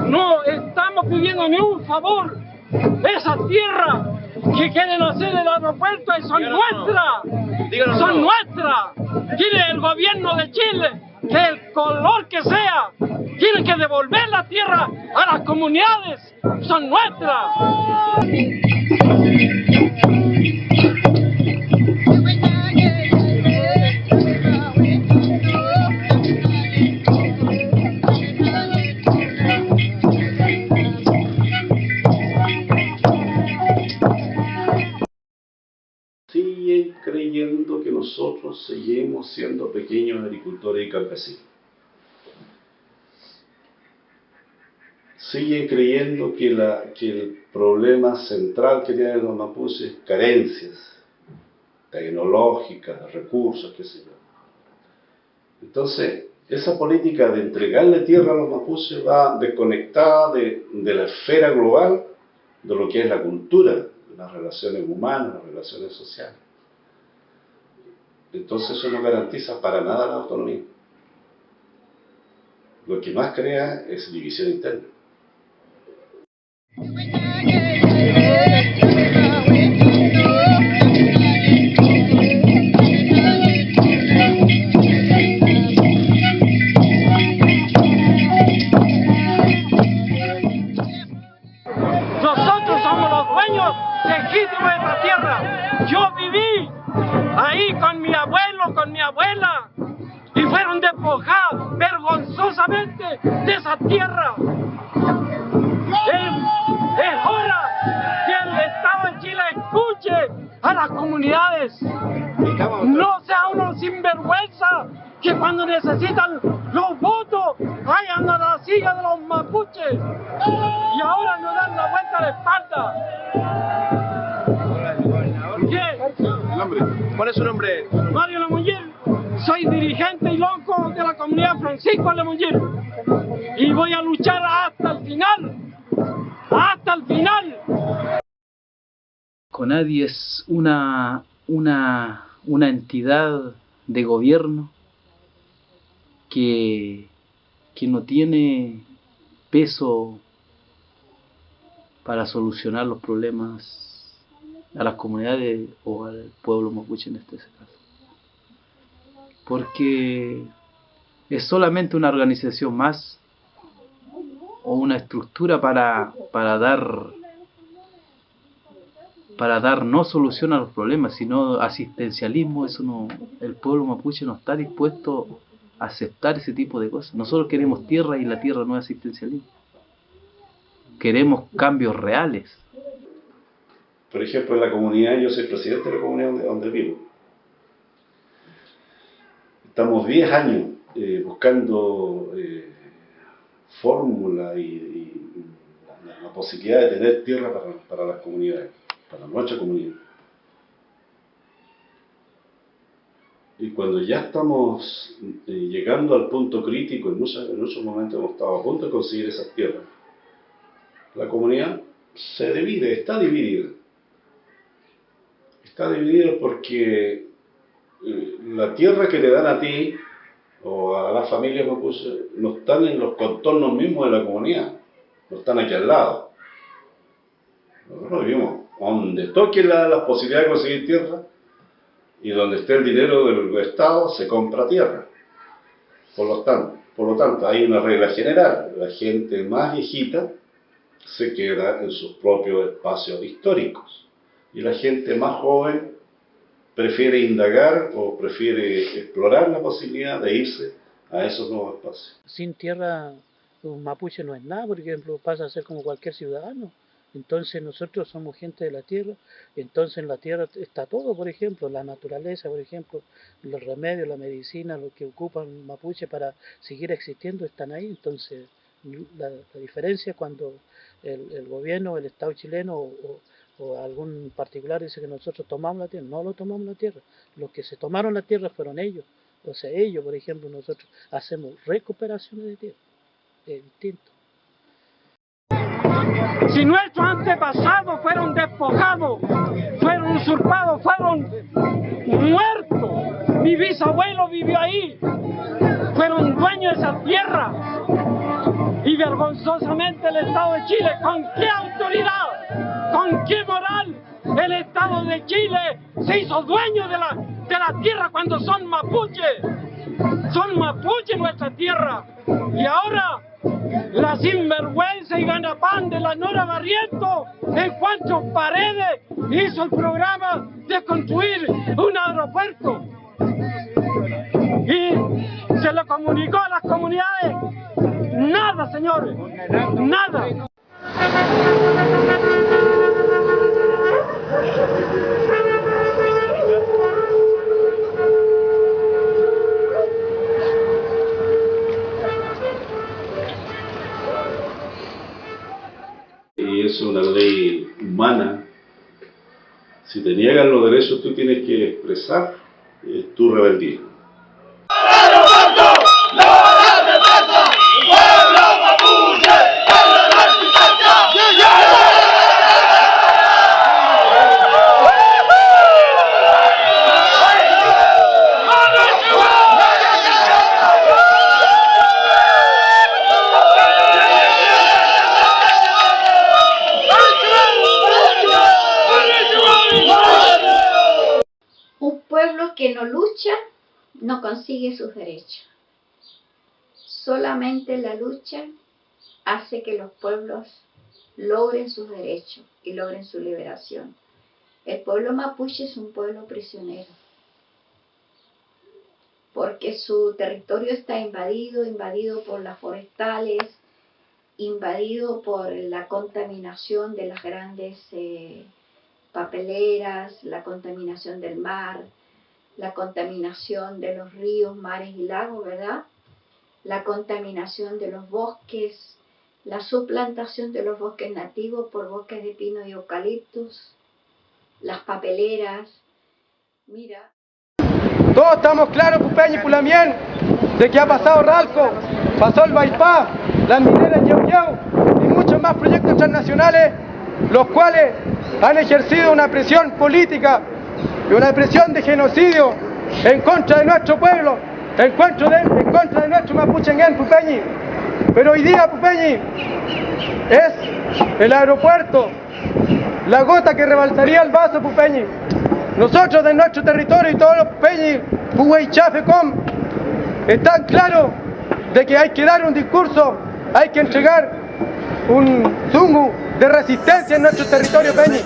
No estamos pidiendo ni un favor. Esa tierra que quieren hacer el aeropuerto son nuestras. Son nuestras. Quiere el gobierno de Chile, que el color que sea, tienen que devolver la tierra a las comunidades. Son nuestras. Siguen creyendo que nosotros seguimos siendo pequeños agricultores y campesinos. Siguen creyendo que el problema central que tienen los mapuches es carencias tecnológicas, recursos, qué sé yo. Entonces, esa política de entregarle tierra a los mapuches va desconectada de la esfera global de lo que es la cultura, las relaciones humanas, las relaciones sociales. Entonces eso no garantiza para nada la autonomía. Lo que más crea es división interna. Nosotros somos los dueños legítimos de esta tierra. Yo viví ahí con mi abuelo, con mi abuela, y fueron despojados vergonzosamente de esa tierra. Es hora que el Estado de Chile escuche a las comunidades. No sea uno sinvergüenza que cuando necesitan los votos vayan a la silla de los mapuches y ahora nos dan la vuelta a la espalda. ¿Qué? ¿Cuál es su nombre? Mario Lemuñir. Soy dirigente y loco de la comunidad Francisco Lemuñir y voy a luchar hasta el final. ¡Hasta el final! CONADI es una entidad de gobierno que no tiene peso para solucionar los problemas a las comunidades o al pueblo mapuche en este caso. Porque es solamente una organización más o una estructura para dar no solución a los problemas, sino asistencialismo. Eso no, el pueblo mapuche no está dispuesto a aceptar ese tipo de cosas. Nosotros queremos tierra y la tierra no es asistencialismo. Queremos cambios reales. Por ejemplo, en la comunidad, yo soy presidente de la comunidad donde vivo. Estamos 10 años buscando fórmula y la posibilidad de tener tierra para las comunidades, para nuestra comunidad. Y cuando ya estamos llegando al punto crítico, en muchos momentos hemos estado a punto de conseguir esas tierras, la comunidad se divide, está dividida. Está dividida porque la tierra que te dan a ti o a las familias mapuche no están en los contornos mismos de la comunidad, no están aquí al lado. Nosotros vivimos donde toque las posibilidades de conseguir tierra y donde esté el dinero del Estado se compra tierra. Por lo tanto, hay una regla general: la gente más viejita se queda en sus propios espacios históricos y la gente más joven prefiere indagar o prefiere explorar la posibilidad de irse a esos nuevos espacios. Sin tierra, un mapuche no es nada, por ejemplo, pasa a ser como cualquier ciudadano. Entonces nosotros somos gente de la tierra, entonces en la tierra está todo, por ejemplo, la naturaleza, por ejemplo, los remedios, la medicina, lo que ocupan mapuche para seguir existiendo están ahí. Entonces la diferencia es cuando el gobierno, el Estado chileno o o algún particular dice que nosotros tomamos la tierra. No lo tomamos la tierra. Los que se tomaron la tierra fueron ellos. O sea, ellos, por ejemplo, nosotros hacemos recuperaciones de tierra. Es distinto. Si nuestros antepasados fueron despojados, fueron usurpados, fueron muertos, mi bisabuelo vivió ahí, fueron dueños de esa tierra, y vergonzosamente el Estado de Chile, ¿con qué autoridad, con qué moral el Estado de Chile se hizo dueño de la tierra cuando son mapuches? Son mapuches nuestra tierra, y ahora la sinvergüenza y ganapán de la Nora Barrientos en cuanto Paredes hizo el programa de construir un aeropuerto y se lo comunicó a las comunidades. Nada, señores, nada. Y es una ley humana. Si te niegan los derechos, tú tienes que expresar tu rebeldía. Un pueblo que no lucha no consigue sus derechos. Solamente la lucha hace que los pueblos logren sus derechos y logren su liberación. El pueblo mapuche es un pueblo prisionero, porque su territorio está invadido por las forestales, invadido por la contaminación de las grandes papeleras, la contaminación del mar, la contaminación de los ríos, mares y lagos, ¿verdad? La contaminación de los bosques, la suplantación de los bosques nativos por bosques de pino y eucaliptus, las papeleras. Mira. Todos estamos claros, Pupeña y Pulamien, de que ha pasado Ralco, pasó el Baipá, las mineras Yeu Yeu y muchos más proyectos transnacionales, los cuales han ejercido una presión política y una presión de genocidio en contra de nuestro pueblo, en contra de nuestro Mapuchenguén, Pupeñi. Pero hoy día, Pupeñi, es el aeropuerto, la gota que rebalsaría el vaso, Pupeñi. Nosotros de nuestro territorio y todos los Pupeñi, Puhue Chafecom, están claros de que hay que dar un discurso, hay que entregar un zungu de resistencia en nuestro territorio, Peñi.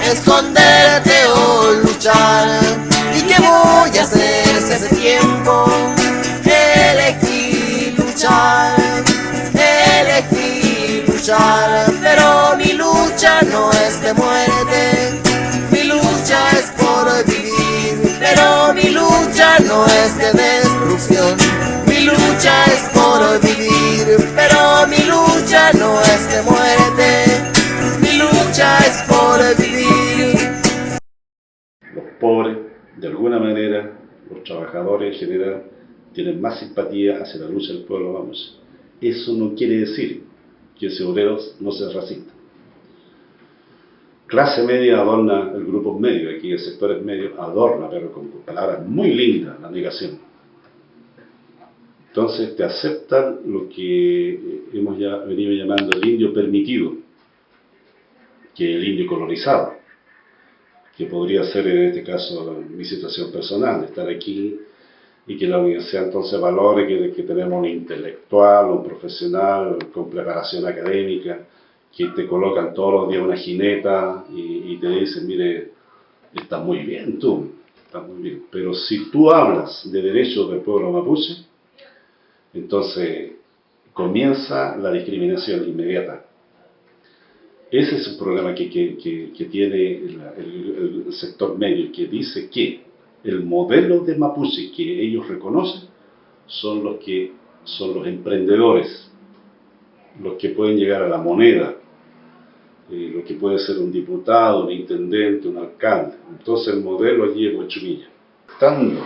Esconderte o luchar, ¿y qué voy a hacer si hace tiempo elegí luchar, pero mi lucha no es de muerte, mi lucha es por vivir, pero mi lucha no es de destrucción, mi lucha es por vivir, pero mi lucha no es de muerte, mi lucha es por vivir. Los pobres, de alguna manera, los trabajadores en general, tienen más simpatía hacia la lucha del pueblo vamos. Eso no quiere decir que ese obrero no sea racista. Clase media adorna el grupo medio, aquí el sectores medios adorna, pero con palabras muy lindas, la negación. Entonces te aceptan lo que hemos ya venido llamando el indio permitido, que es el indio colonizado, que podría ser en este caso mi situación personal, de estar aquí y que la universidad entonces valore que tenemos un intelectual, un profesional con preparación académica, que te colocan todos los días una jineta y te dicen, mire, está muy bien tú, está muy bien, pero si tú hablas de derechos del pueblo mapuche, entonces comienza la discriminación inmediata. Ese es un problema que tiene el sector medio, que dice que el modelo de mapuche que ellos reconocen son los emprendedores, los que pueden llegar a la moneda, lo que puede ser un diputado, un intendente, un alcalde. Entonces el modelo allí es Huachumilla. Estando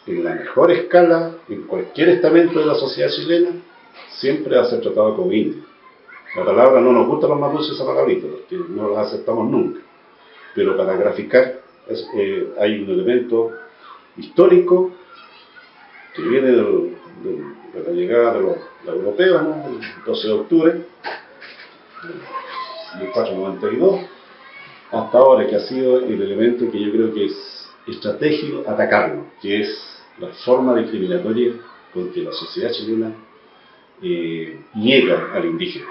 en la mejor escala, en cualquier estamento de la sociedad chilena, siempre va a ser tratado como indio. La palabra no nos gusta a los mapuches, esa palabrita, porque no la aceptamos nunca. Pero para graficar hay un elemento histórico que viene de la llegada de los europeos, ¿no? El 12 de octubre de 1492, hasta ahora, que ha sido el elemento que yo creo que es estratégico atacarlo, que es la forma discriminatoria con que la sociedad chilena niega al indígena.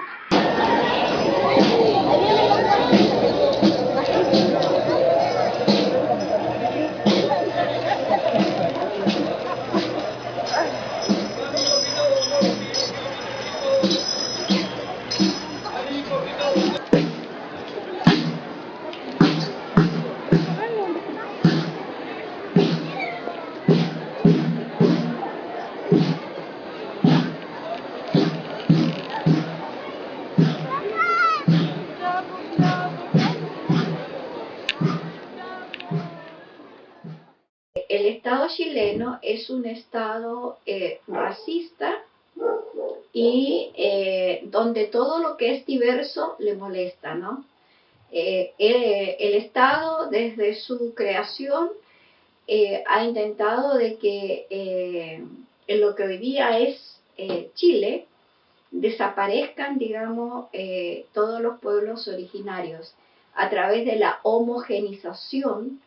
El Estado chileno es un Estado racista y donde todo lo que es diverso le molesta, ¿no? El Estado, desde su creación, ha intentado de que en lo que hoy día es Chile desaparezcan, digamos, todos los pueblos originarios a través de la homogenización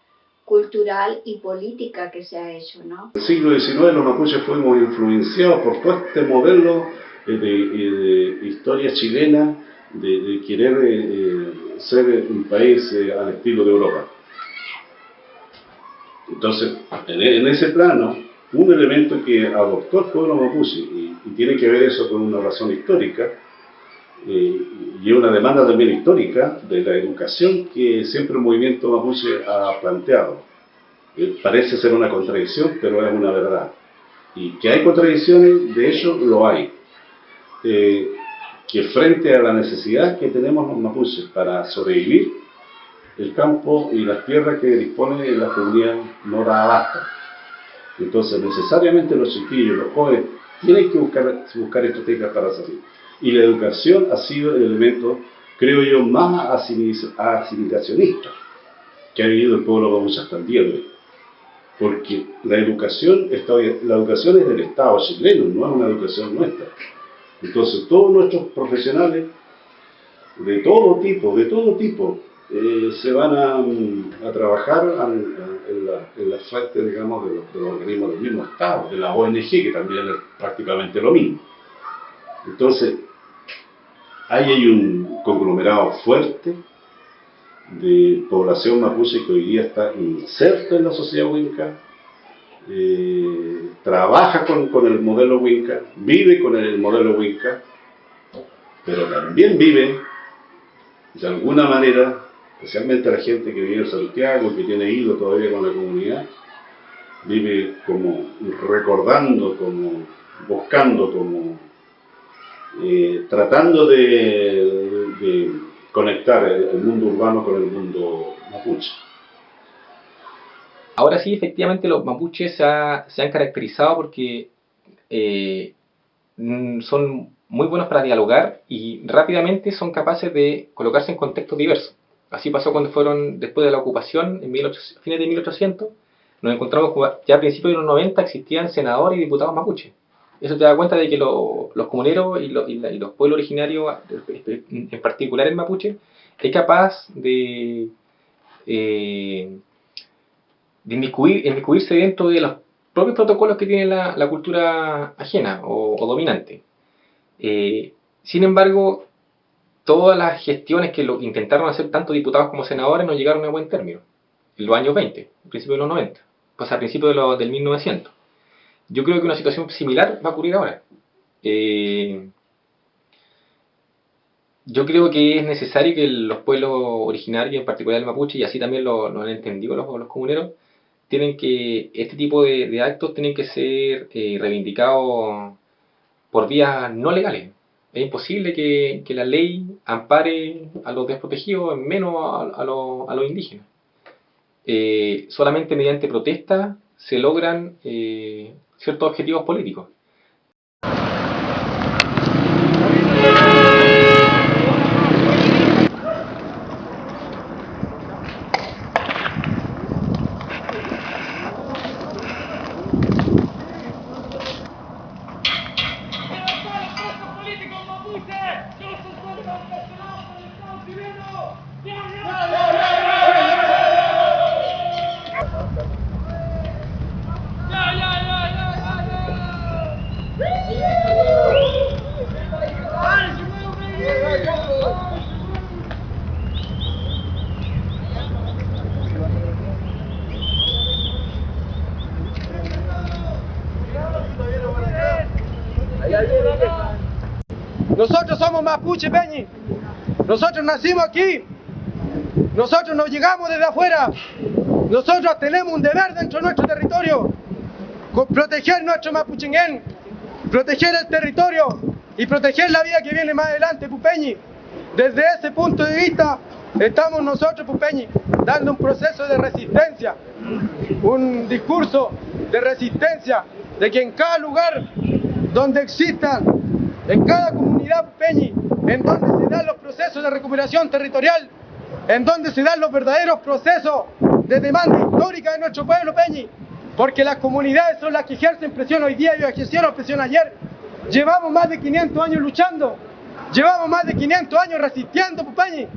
cultural y política que se ha hecho, ¿no? En el siglo XIX los mapuches fuimos influenciados por todo este modelo de historia chilena, de querer ser un país al estilo de Europa. Entonces, en ese plano, un elemento que adoptó el pueblo mapuche, y tiene que ver eso con una razón histórica, y una demanda también histórica de la educación que siempre el movimiento mapuche ha planteado. Parece ser una contradicción, pero es una verdad. Y que hay contradicciones, de hecho lo hay. Que frente a la necesidad que tenemos los mapuches para sobrevivir, el campo y las tierras que dispone la comunidad no da abasto. Entonces necesariamente los chiquillos, los jóvenes, tienen que buscar estrategias para salir. Y la educación ha sido el elemento, creo yo, más asimilacionista que ha vivido el pueblo mapuche hasta el día de hoy. Porque la educación es del Estado chileno, no es una educación nuestra. Entonces todos nuestros profesionales de todo tipo, se van a trabajar en la fuente, digamos, de los organismos del mismo Estado, de la ONG, que también es prácticamente lo mismo. Entonces, ahí hay un conglomerado fuerte de población mapuche que hoy día está inserto en la sociedad huinca, trabaja con el modelo huinca, vive con el modelo huinca, pero también vive, de alguna manera, especialmente la gente que vive en Santiago, que tiene ido todavía con la comunidad, vive como recordando, como buscando, como tratando de conectar el mundo urbano con el mundo mapuche. Ahora sí, efectivamente, los mapuches se han caracterizado porque son muy buenos para dialogar y rápidamente son capaces de colocarse en contextos diversos. Así pasó cuando fueron, después de la ocupación, fines de 1800, nos encontramos ya a principios de los 90 existían senadores y diputados mapuches. Eso te da cuenta de que los comuneros y los pueblos originarios, en particular el mapuche, es capaz de inmiscuirse dentro de los propios protocolos que tiene la cultura ajena o dominante. Sin embargo, todas las gestiones que intentaron hacer tanto diputados como senadores no llegaron a buen término. En los años 20, al principio de los 90, pues a principios del 1900. Yo creo que una situación similar va a ocurrir ahora. Yo creo que es necesario que los pueblos originarios, en particular el mapuche, y así también lo han entendido los comuneros, este tipo de actos tienen que ser reivindicados por vías no legales. Es imposible que la ley ampare a los desprotegidos, menos a los indígenas. Solamente mediante protesta se logran ciertos objetivos políticos. Nosotros somos mapuche, Peñi. Nosotros nacimos aquí. Nosotros no llegamos desde afuera. Nosotros tenemos un deber dentro de nuestro territorio. Proteger nuestro mapuchenguén, proteger el territorio y proteger la vida que viene más adelante, Pupeñi. Desde ese punto de vista estamos nosotros, Pupeñi, dando un proceso de resistencia, un discurso de resistencia, de que en cada lugar donde existan, en cada comunidad, Pupeñi, en donde se dan los procesos de recuperación territorial, en donde se dan los verdaderos procesos de demanda histórica de nuestro pueblo, Peñi, porque las comunidades son las que ejercen presión hoy día y ejercieron presión ayer. Llevamos más de 500 años luchando, llevamos más de 500 años resistiendo, Pupeñi.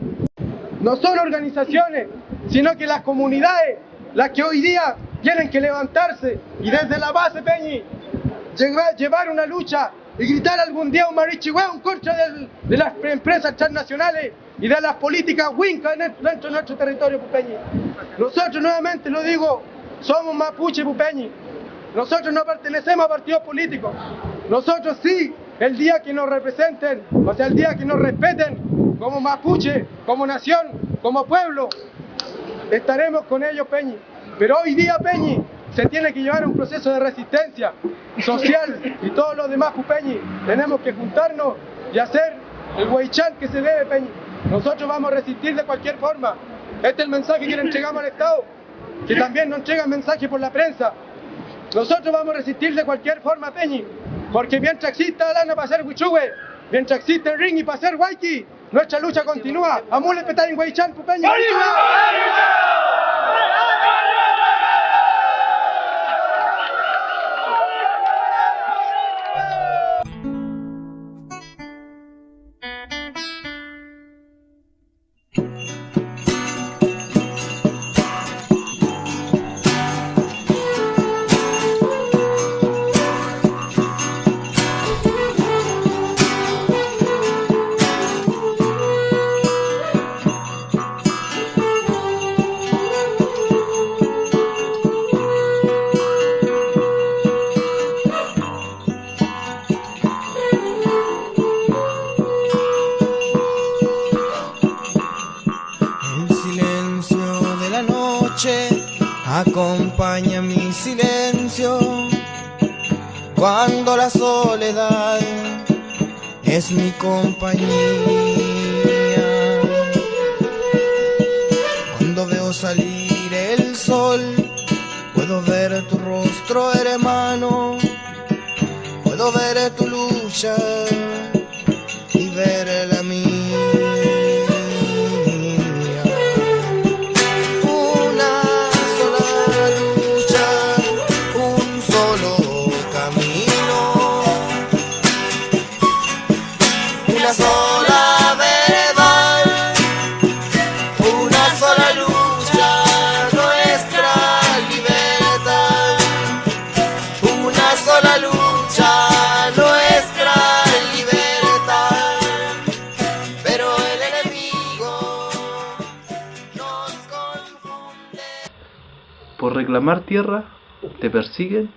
No son organizaciones, sino que las comunidades, las que hoy día tienen que levantarse y desde la base, Peñi, llevar una lucha y gritar algún día un marichihueo en contra de las empresas transnacionales y de las políticas wincas dentro de nuestro territorio, Pupeñi. Nosotros, nuevamente lo digo, somos mapuche, Pupeñi. Nosotros no pertenecemos a partidos políticos. Nosotros sí, el día que nos representen, o sea, el día que nos respeten como mapuche, como nación, como pueblo, estaremos con ellos, Peñi. Pero hoy día, Peñi, se tiene que llevar un proceso de resistencia social y todos los demás, Pupeñi. Tenemos que juntarnos y hacer el huaychán que se debe, Peñi. Nosotros vamos a resistir de cualquier forma. Este es el mensaje que le entregamos al Estado, que también nos entrega mensaje por la prensa. Nosotros vamos a resistir de cualquier forma, Peñi, porque mientras exista lana para hacer huichue, mientras existe el ring y para hacer huayqui, nuestra lucha continúa. Amule petay en huaychán, Pupeñi. Acompaña mi silencio cuando la soledad es mi compañía. Cuando veo salir el sol, puedo ver tu rostro, hermano. Puedo ver tu lucha y ver la mía. Por reclamar tierra te persiguen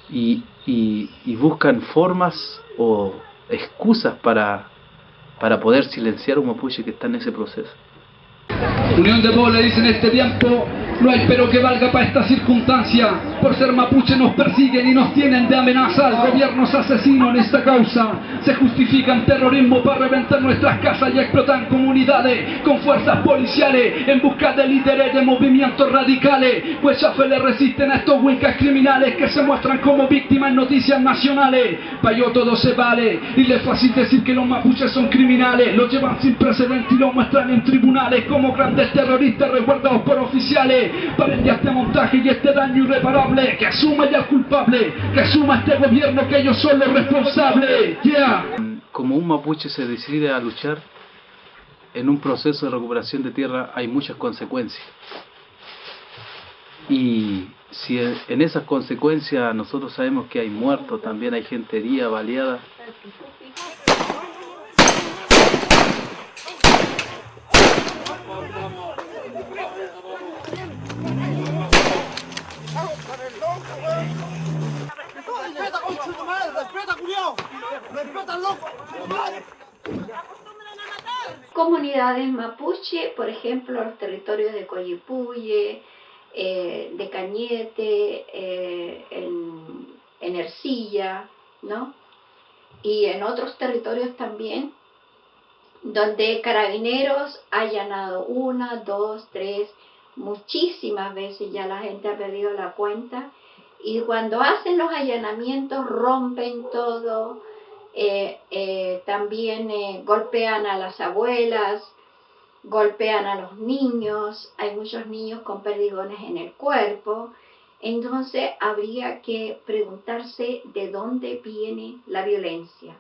y buscan formas o excusas para poder silenciar a un mapuche que está en ese proceso. Unión de Pueblos le dice en este tiempo, no hay pero que valga para esta circunstancia. por ser mapuche nos persiguen y nos tienen de amenaza. El gobierno es asesino en esta causa. Se justifican terrorismo para reventar nuestras casas y explotan comunidades con fuerzas policiales en busca de líderes de movimientos radicales. Pues ya le resisten a estos huincas criminales que se muestran como víctimas en noticias nacionales. Pa' yo todo se vale y les es fácil decir que los mapuches son criminales. Los llevan sin precedente y lo muestran en tribunales como grandes terroristas resguardados por oficiales. Paren ya este montaje y este daño irreparable. Que asuma ya el culpable, que asuma este gobierno que ellos son los responsables. Como un mapuche se decide a luchar en un proceso de recuperación de tierra, hay muchas consecuencias. Y si en esas consecuencias nosotros sabemos que hay muertos, también hay gente herida, baleada. Comunidades mapuche, por ejemplo, los territorios de Coyipuye, de Cañete, en Ercilla, ¿no? Y en otros territorios también, donde Carabineros ha allanado 1, 2, 3, muchísimas veces, ya la gente ha perdido la cuenta, y cuando hacen los allanamientos rompen todo, también golpean a las abuelas, golpean a los niños, hay muchos niños con perdigones en el cuerpo. Entonces habría que preguntarse de dónde viene la violencia.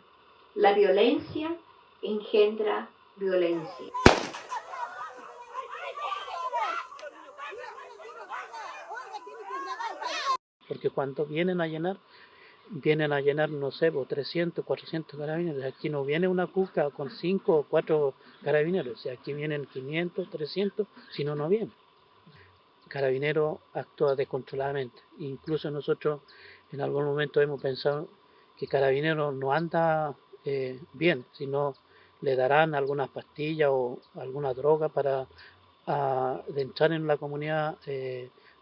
La violencia engendra violencia. Porque cuando vienen a llenar, no sé, 300, 400 carabineros. Aquí no viene una cuca con 5 o 4 carabineros. O sea, aquí vienen 500, 300, si no, no vienen. Carabinero actúa descontroladamente. Incluso nosotros en algún momento hemos pensado que Carabinero no anda bien, sino le darán algunas pastillas o alguna droga para entrar en la comunidad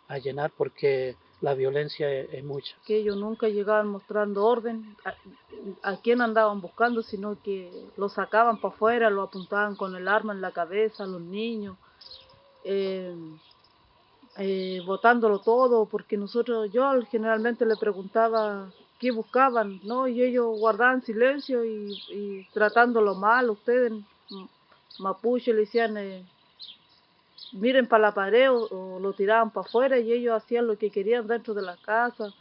a llenar, porque la violencia es mucha. Que ellos nunca llegaban mostrando orden a quién andaban buscando, sino que lo sacaban para afuera, lo apuntaban con el arma en la cabeza a los niños, botándolo todo, porque yo generalmente le preguntaba qué buscaban, ¿no? Y ellos guardaban silencio y tratándolo mal. Ustedes mapuche le decían miren para la pared, o lo tiraban para afuera, y ellos hacían lo que querían dentro de la casa.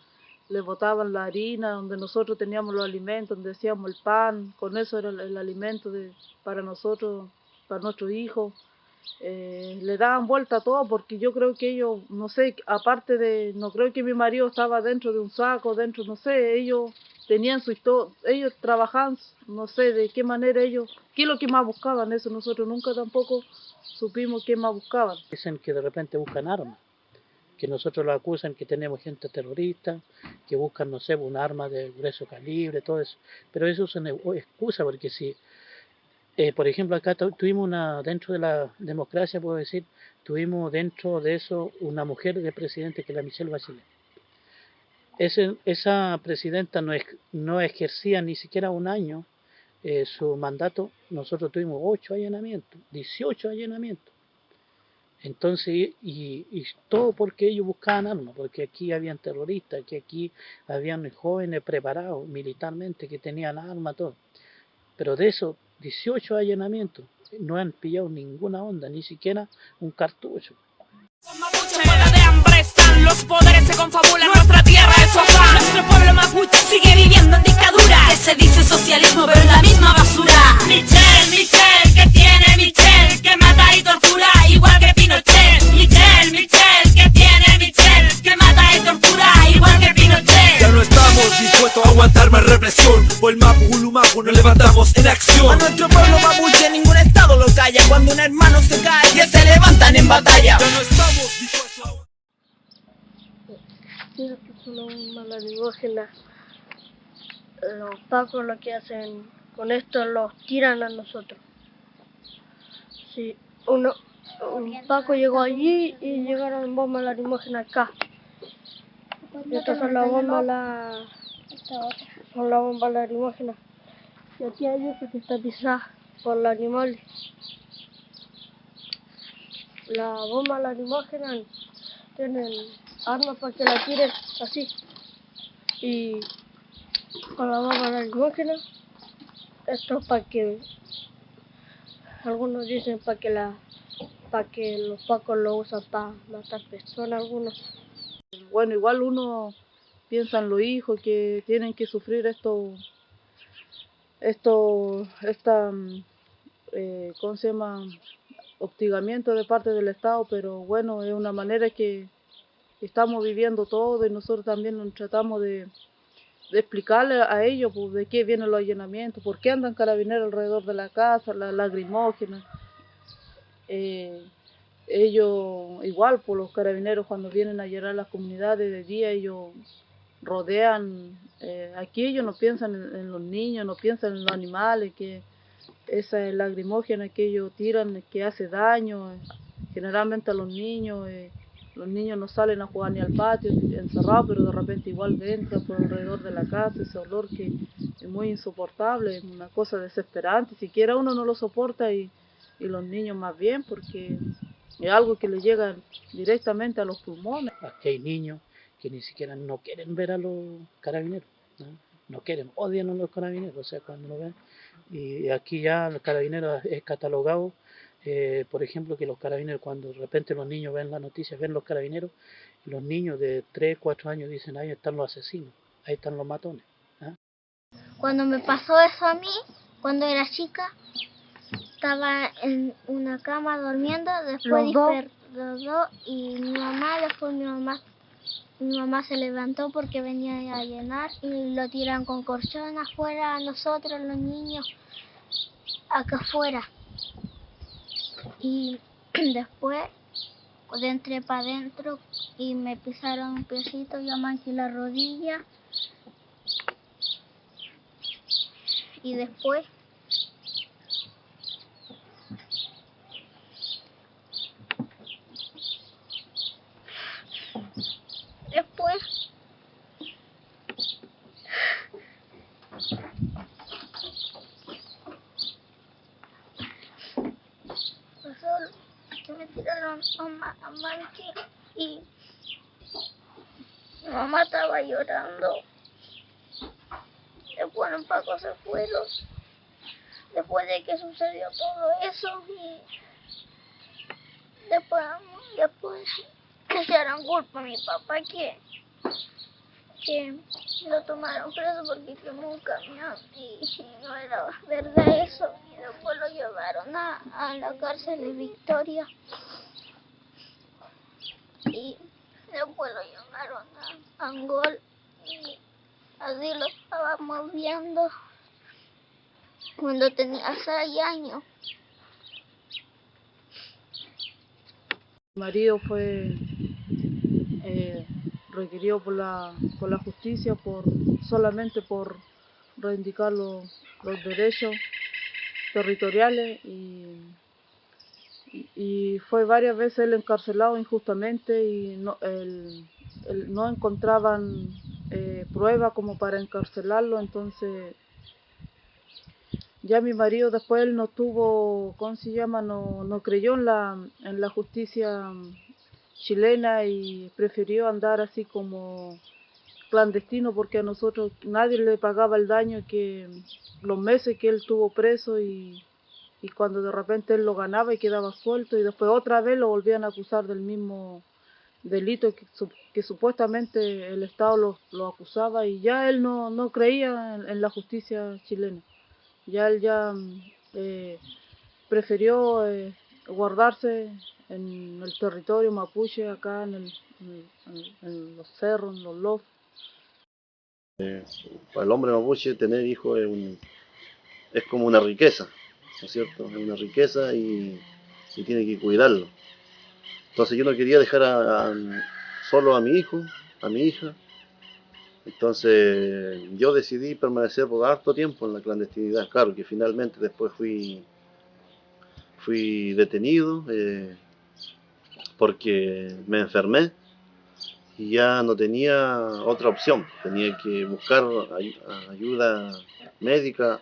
Le botaban la harina donde nosotros teníamos los alimentos, donde hacíamos el pan, con eso era el alimento para nosotros, para nuestros hijos. Le daban vuelta a todo, porque yo creo que ellos, no sé, no creo que mi marido estaba dentro de un saco, no sé, ellos tenían su historia, ellos trabajaban, no sé de qué manera qué es lo que más buscaban. Eso nosotros nunca tampoco supimos qué más buscaban. Dicen que de repente buscan armas, que nosotros lo acusan que tenemos gente terrorista, que buscan, no sé, un arma de grueso calibre, todo eso. Pero eso es una excusa, porque si, por ejemplo, acá tuvimos dentro de la democracia, puedo decir, tuvimos dentro de eso una mujer de presidente, que es la Michelle Bachelet. Esa presidenta no ejercía ni siquiera un año su mandato. Nosotros tuvimos 8 allanamientos, 18 allanamientos. Entonces, y todo porque ellos buscaban armas, porque aquí habían terroristas, que aquí habían jóvenes preparados militarmente que tenían armas, todo. Pero de esos 18 allanamientos no han pillado ninguna onda, ni siquiera un cartucho. De hambre están, los poderes se confabulan, nuestra tierra es hogar. Nuestro pueblo mapuche sigue viviendo en dictadura, que se dice socialismo pero es la misma basura. Michelle, ¿qué tiene Michelle? Que mata y tortura igual que Pinochet. Michelle, ¿qué tiene Michelle? Que mata y tortura igual que Pinochet. Ya no estamos dispuestos a aguantar más represión, por el Mapu Hulumapu nos levantamos en acción. A nuestro pueblo mapuche ningún estado lo calla, cuando un hermano se cae que se levantan en batalla. Ya no estamos dispuestos a... Una lacrimógena. Los pacos lo que hacen con esto, los tiran a nosotros. Sí, un paco llegó allí y llegaron bombas lacrimógenas acá. Estas son las bombas, son las bombas lacrimógenas. Y aquí hay otra que está pisada por los animales. Las bombas lacrimógenas tienen armas para que la tiren así. Y con la bomba lacrimógena, esto es para que, algunos dicen para que los pacos lo usan para matar personas, algunos. Bueno, igual uno piensa en los hijos que tienen que sufrir ¿cómo se llama? Hostigamiento de parte del Estado, pero bueno, es una manera que estamos viviendo todo y nosotros también nos tratamos de explicarle a ellos pues, de qué vienen los allanamientos, por qué andan carabineros alrededor de la casa, las lacrimógenas. Ellos, igual, por los carabineros cuando vienen a allanar las comunidades de día, ellos rodean, aquí ellos no piensan en los niños, no piensan en los animales, que esa lacrimógena que ellos tiran, que hace daño, generalmente a los niños no salen a jugar ni al patio, encerrados, pero de repente igual entran por alrededor de la casa, ese olor que es muy insoportable, es una cosa desesperante, siquiera uno no lo soporta y los niños más bien, porque es algo que les llega directamente a los pulmones. Aquí hay niños que ni siquiera no quieren ver a los carabineros, no quieren, odian a los carabineros, o sea, cuando lo ven. Y aquí ya los carabineros es catalogado, por ejemplo, que los carabineros, cuando de repente los niños ven la noticia, ven los carabineros, y los niños de 3, 4 años dicen, ahí están los asesinos, ahí están los matones. Cuando me pasó eso a mí, cuando era chica, estaba en una cama durmiendo, después despertó y mi mamá se levantó porque venía a llenar y lo tiran con colchón afuera a nosotros los niños acá afuera. Y después entré para adentro y me pisaron un piecito, yo manqué la rodilla y después me tiraron a manque y mi mamá estaba llorando. Después los pacos se fueron, después de que sucedió todo eso y después que se echaron culpa a mi papá que lo tomaron preso porque quemó un camión y no era verdad eso, y después lo llevaron a la cárcel de Victoria y después lo llevaron a Angol y así lo estábamos viendo cuando tenía 6 años. Mi marido fue requerido por la justicia solamente por reivindicar los derechos territoriales y fue varias veces él encarcelado injustamente y no encontraban pruebas como para encarcelarlo, entonces ya mi marido después él no tuvo, ¿cómo se llama? No creyó en la justicia chilena y prefirió andar así como clandestino porque a nosotros nadie le pagaba el daño que los meses que él estuvo preso y cuando de repente él lo ganaba y quedaba suelto y después otra vez lo volvían a acusar del mismo delito que supuestamente el Estado lo acusaba y ya él no creía en la justicia chilena. Ya él prefirió guardarse en el territorio mapuche, acá en los cerros, en los lofts. Para el hombre mapuche tener hijos es como una riqueza, ¿no es cierto? Es una riqueza y tiene que cuidarlo. Entonces yo no quería dejar solo a mi hijo, a mi hija. Entonces yo decidí permanecer por harto tiempo en la clandestinidad. Claro que finalmente después fui detenido porque me enfermé y ya no tenía otra opción, tenía que buscar ayuda médica,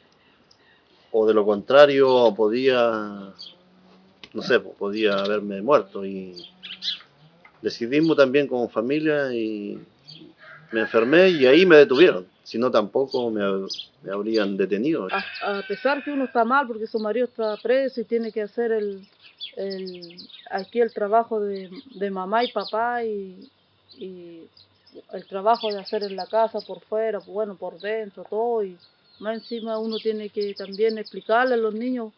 o de lo contrario podía, no sé, podía haberme muerto. Y decidimos también como familia y me enfermé y ahí me detuvieron, si no tampoco me habrían detenido. A pesar que uno está mal porque su marido está preso y tiene que hacer aquí el trabajo de mamá y papá y el trabajo de hacer en la casa por fuera, bueno, por dentro, todo, y más encima uno tiene que también explicarle a los niños,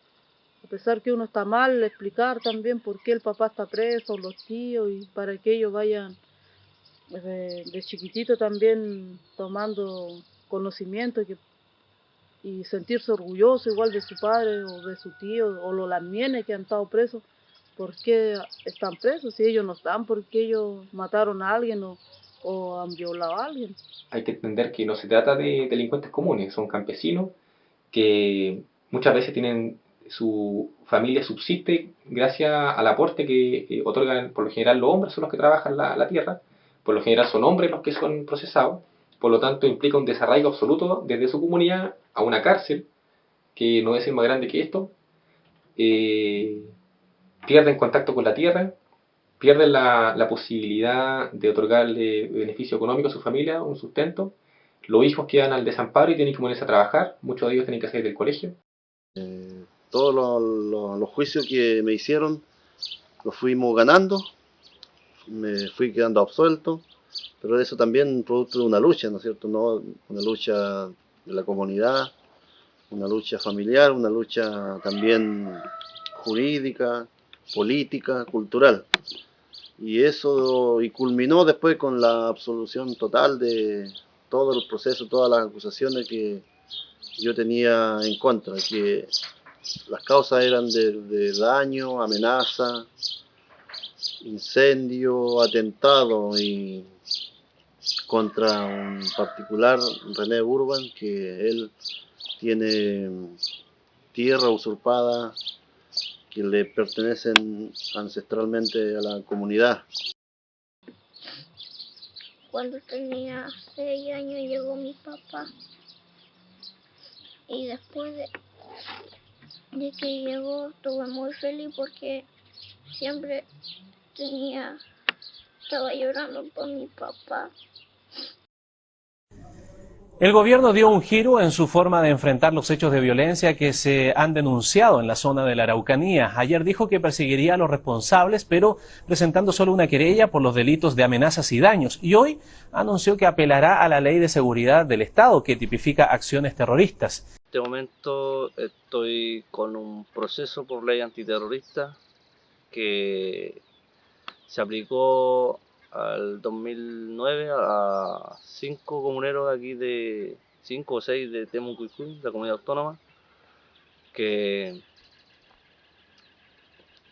a pesar que uno está mal, explicar también por qué el papá está preso, los tíos, y para que ellos vayan de chiquitito también tomando conocimiento y sentirse orgulloso igual de su padre o de su tío o los lamienes que han estado presos. ¿Por qué están presos? Si ellos no están, porque ellos mataron a alguien o han violado a alguien. Hay que entender que no se trata de delincuentes comunes, son campesinos que muchas veces tienen su familia subsiste gracias al aporte que otorgan, por lo general los hombres son los que trabajan la tierra, por lo general son hombres los que son procesados, por lo tanto implica un desarraigo absoluto desde su comunidad a una cárcel, que no es más grande que esto, pierden contacto con la tierra, pierden la posibilidad de otorgarle beneficio económico a su familia, un sustento, los hijos quedan al desamparo y tienen que ponerse a trabajar, muchos de ellos tienen que salir del colegio. Todos los juicios que me hicieron los fuimos ganando, me fui quedando absuelto, pero eso también producto de una lucha, ¿no es cierto? ¿No? Una lucha de la comunidad, una lucha familiar, una lucha también jurídica, política, cultural. Y eso culminó después con la absolución total de todo el proceso, todas las acusaciones que yo tenía en contra, que las causas eran de daño, amenaza, incendio, atentado y contra un particular, René Urban, que él tiene tierra usurpada que le pertenecen ancestralmente a la comunidad. Cuando tenía 6 años llegó mi papá y después de que llegó estuve muy feliz porque siempre estaba llorando por mi papá. El gobierno dio un giro en su forma de enfrentar los hechos de violencia que se han denunciado en la zona de la Araucanía. Ayer dijo que perseguiría a los responsables, pero presentando solo una querella por los delitos de amenazas y daños. Y hoy anunció que apelará a la Ley de Seguridad del Estado, que tipifica acciones terroristas. En este momento estoy con un proceso por ley antiterrorista que se aplicó al 2009 a 5 comuneros de aquí de 5 o 6 de Temucuicún, la comunidad autónoma, que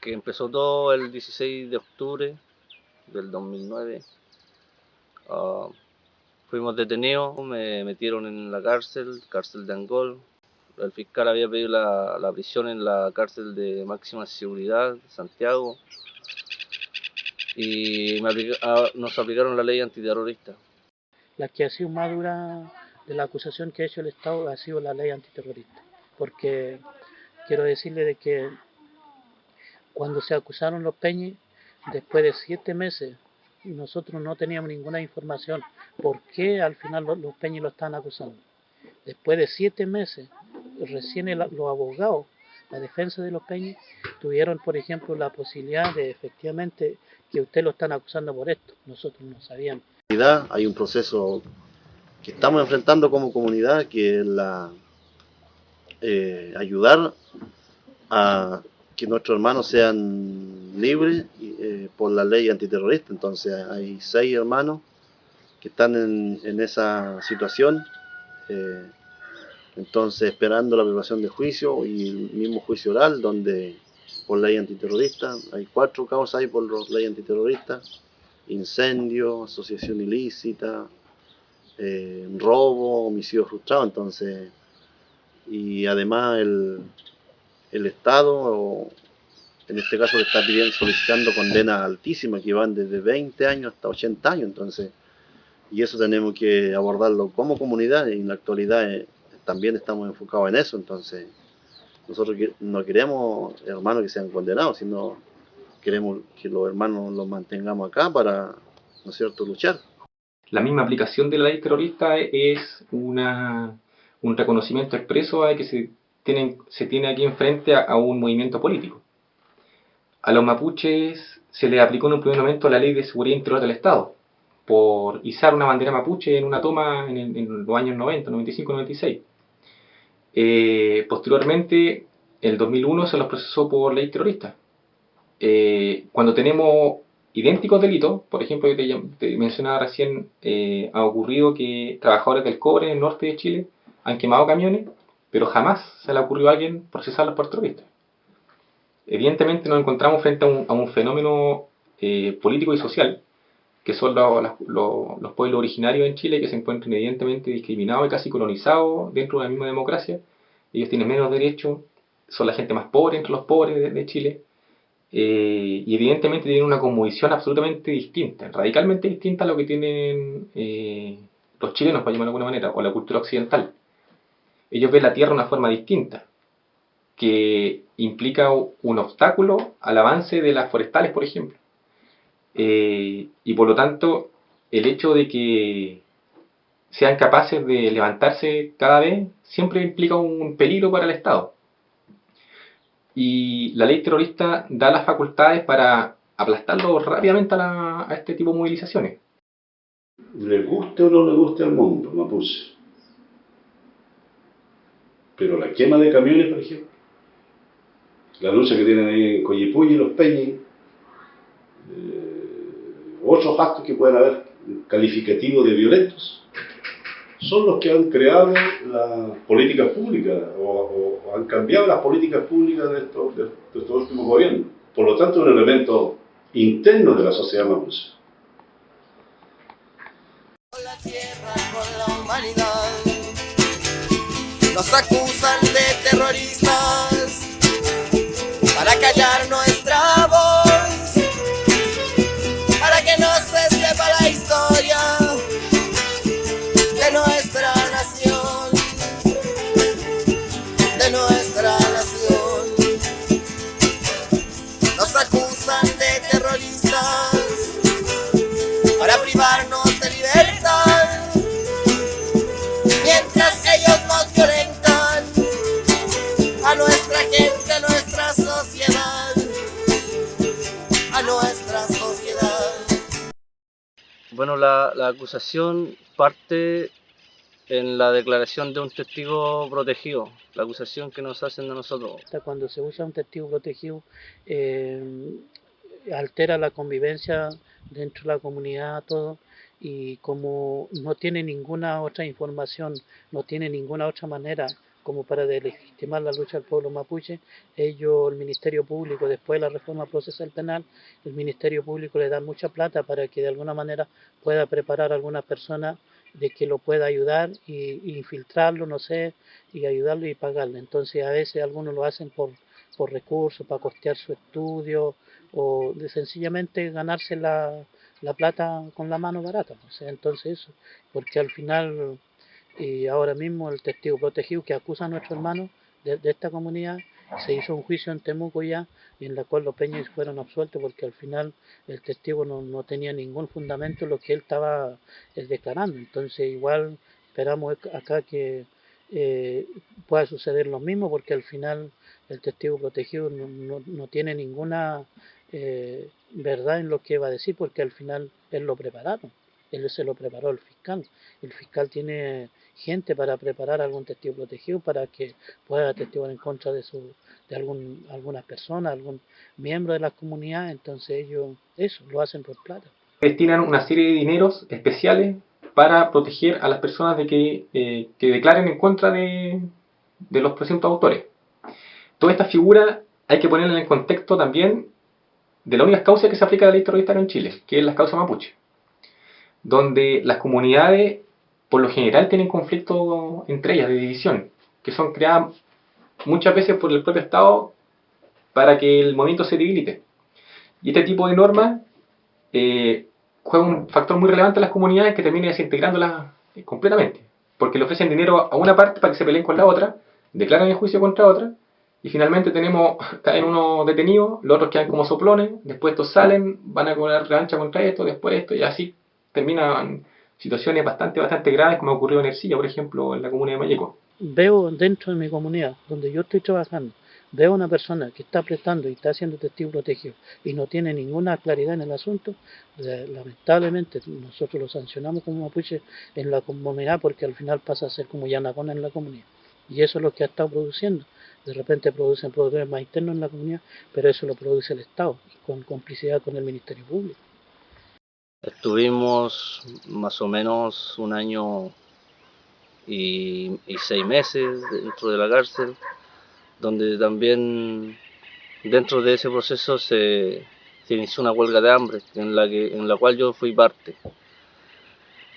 empezó todo el 16 de octubre del 2009. Fuimos detenidos, me metieron en la cárcel de Angol. El fiscal había pedido la prisión en la cárcel de máxima seguridad de Santiago y nos aplicaron la ley antiterrorista. La que ha sido más dura de la acusación que ha hecho el Estado ha sido la ley antiterrorista, porque quiero decirle de que cuando se acusaron los Peñi, después de 7 meses, nosotros no teníamos ninguna información por qué al final los Peñi lo están acusando. Después de 7 meses, recién los abogados, la defensa de los Peñi, tuvieron, por ejemplo, la posibilidad de efectivamente que usted lo están acusando por esto. Nosotros no sabíamos. Hay un proceso que estamos enfrentando como comunidad, que es ayudar a que nuestros hermanos sean libres por la ley antiterrorista. Entonces hay 6 hermanos que están en esa situación, entonces esperando la preparación de juicio y el mismo juicio oral, donde por ley antiterrorista hay 4 causas por ley antiterrorista: incendio, asociación ilícita, robo, homicidio frustrado. Entonces, y además el Estado en este caso le está pidiendo, solicitando condenas altísimas que van desde 20 años hasta 80 años, entonces, y eso tenemos que abordarlo como comunidad, y en la actualidad también estamos enfocados en eso, entonces nosotros no queremos hermanos que sean condenados, sino queremos que los hermanos los mantengamos acá para, ¿no es cierto?, luchar. La misma aplicación de la ley terrorista es un reconocimiento expreso a que se tiene aquí enfrente a un movimiento político. A los mapuches se les aplicó en un primer momento la Ley de Seguridad Interior del Estado por izar una bandera mapuche en una toma en los años 90, 95, 96. Posteriormente, en el 2001 se los procesó por ley terrorista. Cuando tenemos idénticos delitos, por ejemplo, te mencionaba recién, ha ocurrido que trabajadores del cobre en el norte de Chile han quemado camiones, pero jamás se le ha ocurrido a alguien procesarlos por terroristas. Evidentemente nos encontramos frente a un fenómeno político y social, que son los pueblos originarios en Chile, que se encuentran evidentemente discriminados y casi colonizados dentro de la misma democracia. Ellos tienen menos derechos, son la gente más pobre entre los pobres de Chile, y evidentemente tienen una cosmovisión absolutamente distinta, radicalmente distinta a lo que tienen los chilenos, para llamarlo de alguna manera, o la cultura occidental. Ellos ven la tierra de una forma distinta, que implica un obstáculo al avance de las forestales, por ejemplo. Y por lo tanto, el hecho de que sean capaces de levantarse cada vez siempre implica un peligro para el Estado. Y la ley terrorista da las facultades para aplastarlo rápidamente a este tipo de movilizaciones. Le guste o no le guste al mundo, mapuche. Pero la quema de camiones, por ejemplo, la lucha que tienen ahí en Coyipulli y Los Peñis, otros actos que pueden haber calificativos de violentos, son los que han creado las políticas públicas o han cambiado las políticas públicas de estos últimos gobiernos. Por lo tanto, es un elemento interno de la sociedad mapuche. Con la tierra, con la humanidad, nos acusan de terroristas para callar nuestra voz, para que no se sepa la historia de nuestra nación, de nuestra nación. Nos acusan de terroristas para privarnos de libertad, mientras ellos nos violentan a nuestra gente, a nuestra sociedad, a nuestra sociedad. Bueno, la acusación parte en la declaración de un testigo protegido, la acusación que nos hacen de nosotros. Cuando se usa un testigo protegido, altera la convivencia dentro de la comunidad, todo, y como no tiene ninguna otra información, no tiene ninguna otra manera como para legitimar la lucha del pueblo mapuche, el Ministerio Público, después de la reforma procesal penal, el Ministerio Público le da mucha plata para que de alguna manera pueda preparar a alguna persona de que lo pueda ayudar y infiltrarlo, no sé, y ayudarlo y pagarle. Entonces a veces algunos lo hacen por recursos, para costear su estudio, o de sencillamente ganarse la plata con la mano barata. O sea, entonces eso, porque al final, y ahora mismo el testigo protegido que acusa a nuestro hermano de esta comunidad, se hizo un juicio en Temuco ya, y en la cual los Peñas fueron absueltos porque al final el testigo no tenía ningún fundamento en lo que él estaba declarando. Entonces igual esperamos acá que pueda suceder lo mismo, porque al final el testigo protegido no tiene ninguna verdad en lo que va a decir, porque al final él lo prepararon, él se lo preparó el fiscal tiene gente para preparar a algún testigo protegido para que pueda atestiguar en contra de alguna persona, algún miembro de la comunidad. Entonces ellos eso lo hacen por plata. Destinan una serie de dineros especiales para proteger a las personas de que declaren en contra de los presuntos autores. Toda esta figura hay que ponerla en el contexto también de la única causa que se aplica a la ley terrorista en Chile, que es la causa mapuche, donde las comunidades por lo general tienen conflictos entre ellas de división, que son creadas muchas veces por el propio Estado para que el movimiento se debilite. Y este tipo de normas juega un factor muy relevante en las comunidades que termina desintegrándolas completamente, porque le ofrecen dinero a una parte para que se peleen con la otra, declaran el juicio contra otra, y finalmente caen unos detenidos, los otros quedan como soplones, después estos salen, van a cobrar revancha contra esto, después esto, y así terminan situaciones bastante graves, como ocurrió en Ercilla, por ejemplo, en la comuna de Malleco. Veo dentro de mi comunidad, donde yo estoy trabajando, veo una persona que está prestando y está siendo testigo protegido y no tiene ninguna claridad en el asunto, lamentablemente nosotros lo sancionamos como mapuche en la comunidad, porque al final pasa a ser como Yanacona en la comunidad. Y eso es lo que ha estado produciendo. De repente producen problemas internos en la comunidad, pero eso lo produce el Estado, con complicidad con el Ministerio Público. Estuvimos más o menos 1 año y 6 meses dentro de la cárcel, donde también dentro de ese proceso se inició una huelga de hambre en la cual yo fui parte.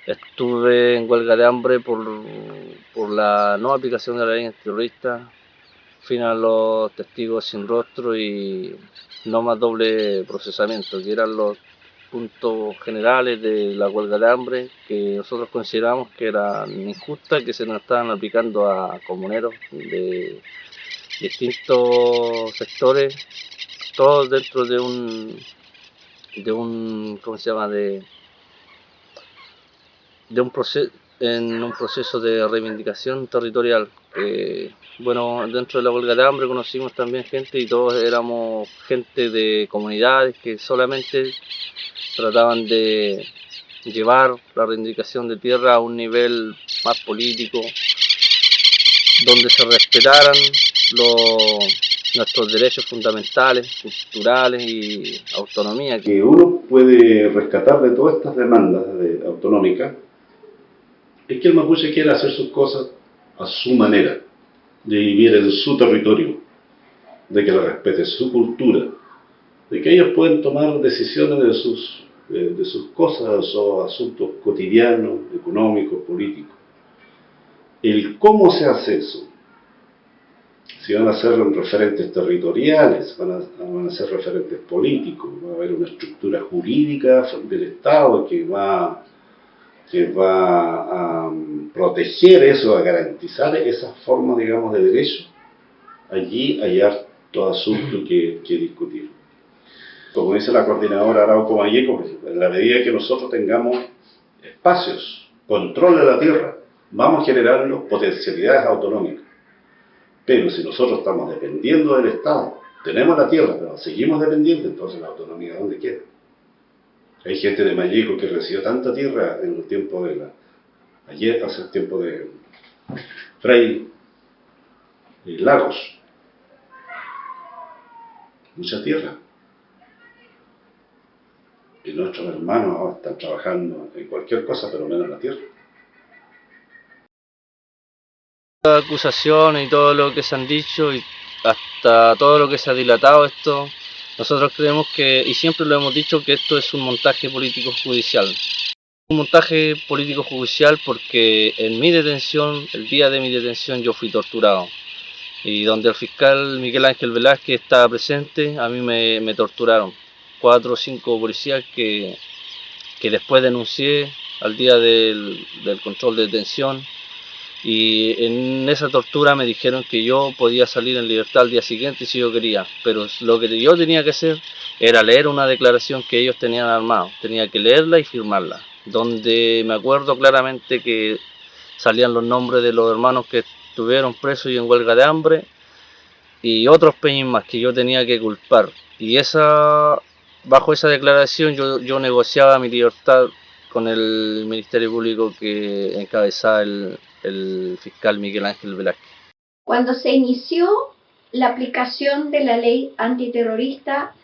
Estuve en huelga de hambre por la no aplicación de la ley antiterrorista, fin a los testigos sin rostro y no más doble procesamiento, que eran los puntos generales de la huelga de hambre que nosotros consideramos que eran injustas, que se nos estaban aplicando a comuneros de distintos sectores, todos dentro de un ¿cómo se llama? En un proceso de reivindicación territorial. Bueno, dentro de la huelga de hambre conocimos también gente, y todos éramos gente de comunidades que solamente trataban de llevar la reivindicación de tierra a un nivel más político, donde se respetaran nuestros derechos fundamentales, culturales y autonomía. Que uno puede rescatar de todas estas demandas autonómicas es que el mapuche quiere hacer sus cosas a su manera, de vivir en su territorio, de que le respete su cultura, de que ellos pueden tomar decisiones de sus cosas o asuntos cotidianos, económicos, políticos. El cómo se hace eso, si van a ser referentes territoriales, van a ser referentes políticos, va a haber una estructura jurídica del Estado que va a proteger eso, a garantizar esa forma, digamos, de derecho. Allí hay harto asunto que discutir. Como dice la coordinadora Arauco Malleco, en la medida que nosotros tengamos espacios, control de la tierra, vamos a generar potencialidades autonómicas. Pero si nosotros estamos dependiendo del Estado, tenemos la tierra, pero seguimos dependiendo, entonces la autonomía, ¿dónde queda? Hay gente de Malleco que recibió tanta tierra en el tiempo hace el tiempo de Frei y Lagos. Mucha tierra. Y nuestros hermanos ahora están trabajando en cualquier cosa, pero menos en la tierra. La acusación y todo lo que se han dicho y hasta todo lo que se ha dilatado esto, nosotros creemos y siempre lo hemos dicho, que esto es un montaje político judicial. Un montaje político judicial porque en mi detención, el día de mi detención, yo fui torturado. Y donde el fiscal Miguel Ángel Velázquez estaba presente, a mí me torturaron. 4 o 5 policías que después denuncié al día del control de detención. Y en esa tortura me dijeron que yo podía salir en libertad al día siguiente si yo quería, pero lo que yo tenía que hacer era leer una declaración que ellos tenían armado, tenía que leerla y firmarla, donde me acuerdo claramente que salían los nombres de los hermanos que estuvieron presos y en huelga de hambre, y otros peñas más que yo tenía que culpar, y bajo esa declaración yo negociaba mi libertad con el Ministerio Público que encabezaba el fiscal Miguel Ángel Velázquez. Cuando se inició la aplicación de la ley antiterrorista,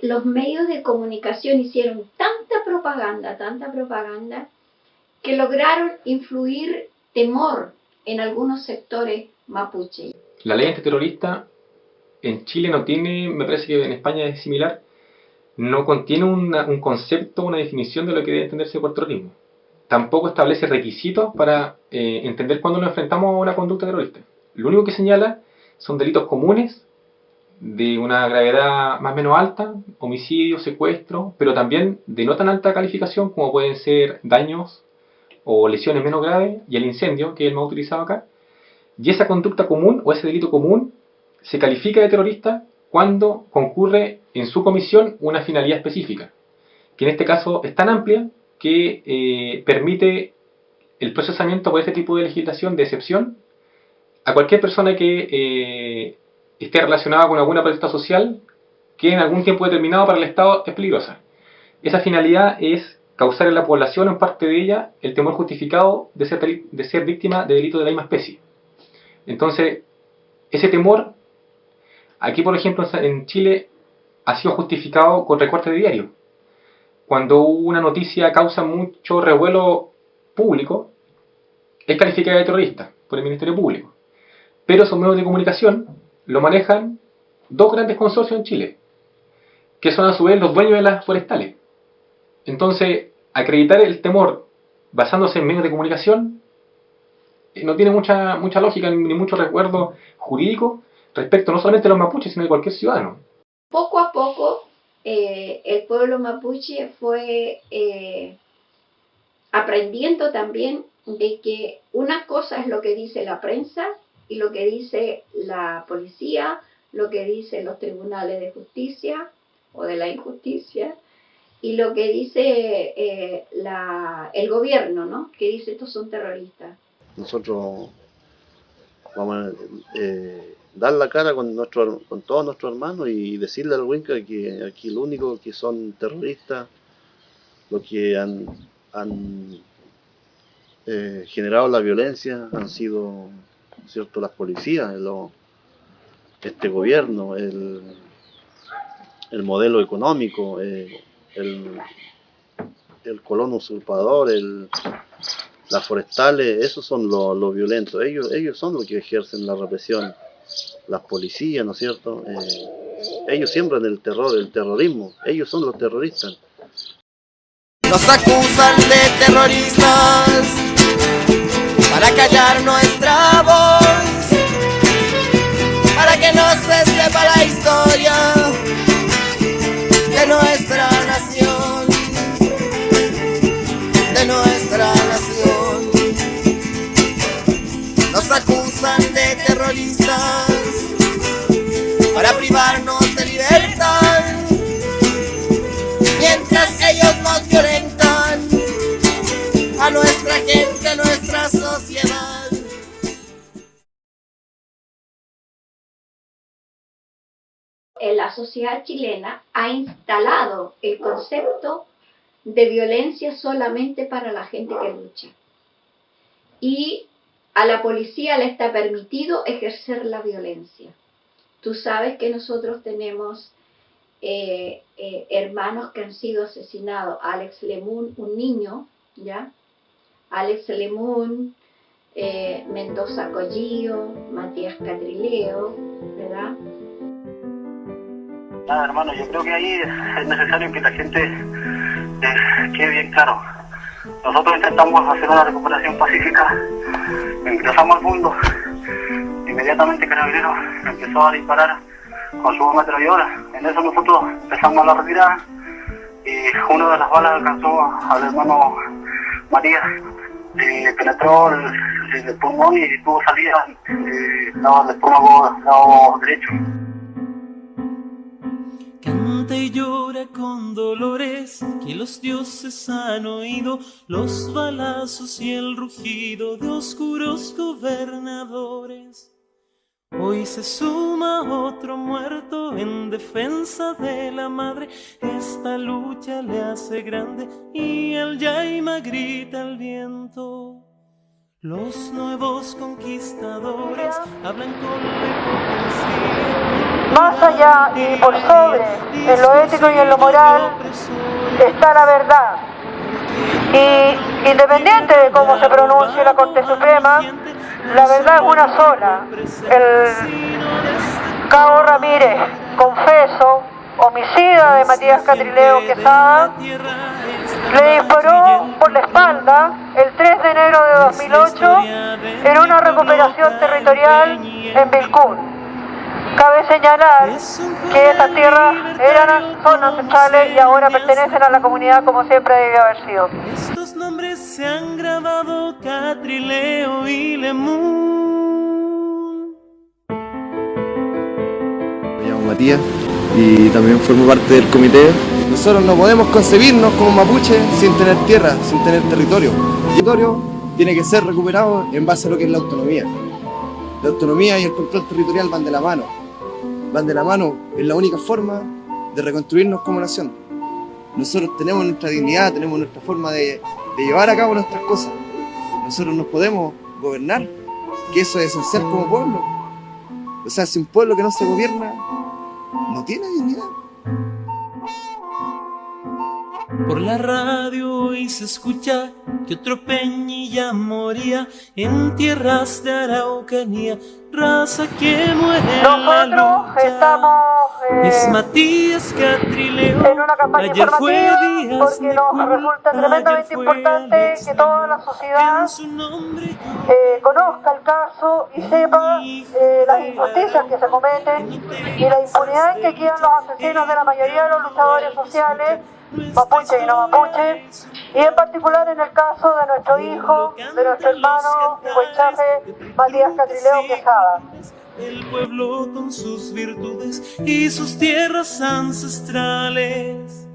los medios de comunicación hicieron tanta propaganda, que lograron influir temor en algunos sectores mapuche. La ley antiterrorista en Chile no tiene, me parece que en España es similar, no contiene un concepto, una definición de lo que debe entenderse por terrorismo. Tampoco establece requisitos para entender cuándo nos enfrentamos a una conducta terrorista. Lo único que señala son delitos comunes de una gravedad más o menos alta, homicidio, secuestro, pero también de no tan alta calificación como pueden ser daños o lesiones menos graves y el incendio, que es el más utilizado acá. Y esa conducta común o ese delito común se califica de terrorista cuando concurre en su comisión una finalidad específica, que en este caso es tan amplia que permite el procesamiento por este tipo de legislación de excepción a cualquier persona que esté relacionada con alguna protesta social que en algún tiempo determinado para el Estado es peligrosa. Esa finalidad es causar en la población, en parte de ella, el temor justificado de ser víctima de delitos de la misma especie. Entonces, ese temor, aquí por ejemplo en Chile, ha sido justificado con recortes de diario. Cuando una noticia causa mucho revuelo público, es calificada de terrorista por el Ministerio Público. Pero esos medios de comunicación lo manejan dos grandes consorcios en Chile, que son a su vez los dueños de las forestales. Entonces, acreditar el temor basándose en medios de comunicación no tiene mucha lógica ni mucho recuerdo jurídico respecto no solamente de los mapuches, sino de cualquier ciudadano. Poco a poco, el pueblo mapuche fue aprendiendo también de que una cosa es lo que dice la prensa y lo que dice la policía, lo que dicen los tribunales de justicia o de la injusticia, y lo que dice el gobierno, ¿no? Que dice estos son terroristas. Nosotros vamos a dar la cara con todos nuestros hermanos y decirle al Huinca que aquí lo único que son terroristas, los que han generado la violencia han sido, ¿cierto?, las policías, este gobierno, el modelo económico, el colono usurpador, las forestales. Esos son los violentos, ellos son los que ejercen la represión, las policías, ¿no es cierto? Ellos siembran el terror, el terrorismo, ellos son los terroristas. Nos acusan de terroristas para callar nuestra voz, para que no se sepa la historia de nuestra nación, de nuestra nación. Nos acusan de terroristas para privarnos de libertad, mientras ellos nos violentan a nuestra gente, a nuestra sociedad. La sociedad chilena ha instalado el concepto de violencia solamente para la gente que lucha. Y a la policía le está permitido ejercer la violencia. Tú sabes que nosotros tenemos hermanos que han sido asesinados. Alex Lemun, un niño, ¿ya? Alex Lemun, Mendoza Collillo, Matías Catrileo, ¿verdad? Nada, hermano, yo creo que ahí es necesario que la gente quede bien claro. Nosotros intentamos hacer una recuperación pacífica, ingresamos al mundo, inmediatamente Carabineros empezó a disparar con su ametralladora. En eso nosotros empezamos a la retirada y una de las balas alcanzó al hermano Matías, penetró el pulmón y tuvo salida del estómago lado derecho. Canta y llora con dolores que los dioses han oído, los balazos y el rugido de oscuros gobernadores. Hoy se suma otro muerto en defensa de la madre. Esta lucha le hace grande y el Yaima grita al viento. Los nuevos conquistadores hablan con la hipocresía. Más allá y por sobre, en lo ético y en lo moral, está la verdad. Y independiente de cómo se pronuncie la Corte Suprema, la verdad es una sola. El cabo Ramírez, confeso, homicida de Matías Catrileo Quesada, le disparó por la espalda el 3 de enero de 2008 en una recuperación territorial en Vilcún. Cabe señalar que estas tierras son ancestrales y ahora pertenecen a la comunidad como siempre debió haber sido. Estos nombres se han grabado: Catrileo y Lemun. Me llamo Matías y también formo parte del comité. Nosotros no podemos concebirnos como mapuche sin tener tierra, sin tener territorio. El territorio tiene que ser recuperado en base a lo que es la autonomía. La autonomía y el control territorial van de la mano. Van de la mano, es la única forma de reconstruirnos como nación. Nosotros tenemos nuestra dignidad, tenemos nuestra forma de llevar a cabo nuestras cosas. Nosotros nos podemos gobernar, que eso es esencial como pueblo. O sea, si un pueblo que no se gobierna no tiene dignidad. Por la radio hoy se escucha que otro Peñilla moría en tierras de Araucanía, raza que muere en la lucha. Estamos es Matías Catrileo, en una campaña ayer fue informativa Díaz porque nos resulta tremendamente importante que toda la sociedad conozca el caso y sepa las injusticias que se cometen y la impunidad en que quedan los asesinos de la mayoría de los luchadores sociales, mapuche y no mapuche, y en particular en el caso de nuestro hijo, de nuestro hermano Huaychafe Matías Catrileo Quesada. El pueblo con sus virtudes y sus tierras ancestrales.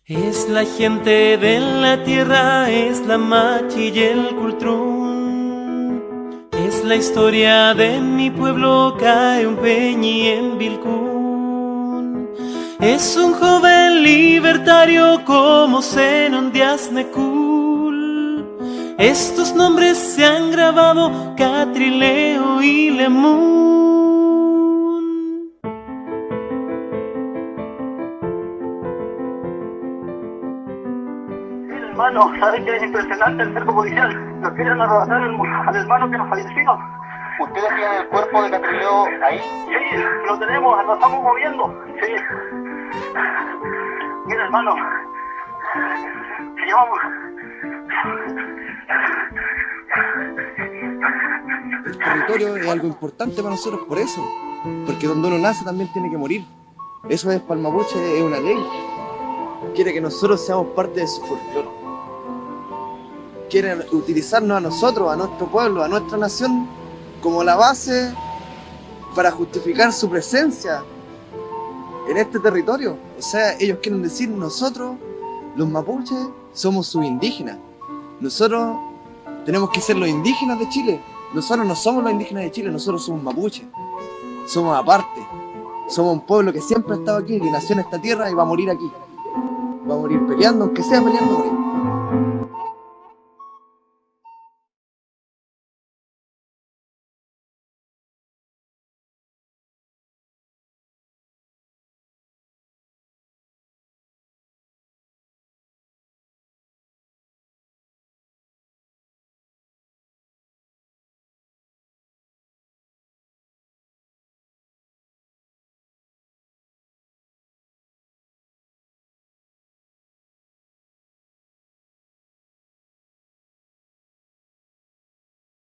Es la gente de la tierra, es la machi y el cultrún. Es la historia de mi pueblo, cae un peñi en Vilcún. Es un joven libertario como Zenón Díaz Necul. Estos nombres se han grabado: Catrileo y Lemun. Mira, hermano, ¿sabes qué es impresionante el cerco policial? Nos quieren arrebatar al hermano que nos falleció. ¿Ustedes tienen el cuerpo de Catrileo ahí? Sí, lo tenemos, lo estamos moviendo. Sí. Mira, hermano, llevamos... El territorio es algo importante para nosotros por eso, porque donde uno nace también tiene que morir. Eso es para el mapuche, es una ley. Quiere que nosotros seamos parte de su folclore. Quiere utilizarnos a nosotros, a nuestro pueblo, a nuestra nación como la base para justificar su presencia en este territorio. O sea, ellos quieren decir: nosotros, los mapuches, somos subindígenas. Nosotros tenemos que ser los indígenas de Chile. Nosotros no somos los indígenas de Chile, nosotros somos mapuches. Somos aparte. Somos un pueblo que siempre ha estado aquí, que nació en esta tierra y va a morir aquí. Va a morir peleando, aunque sea peleando por él.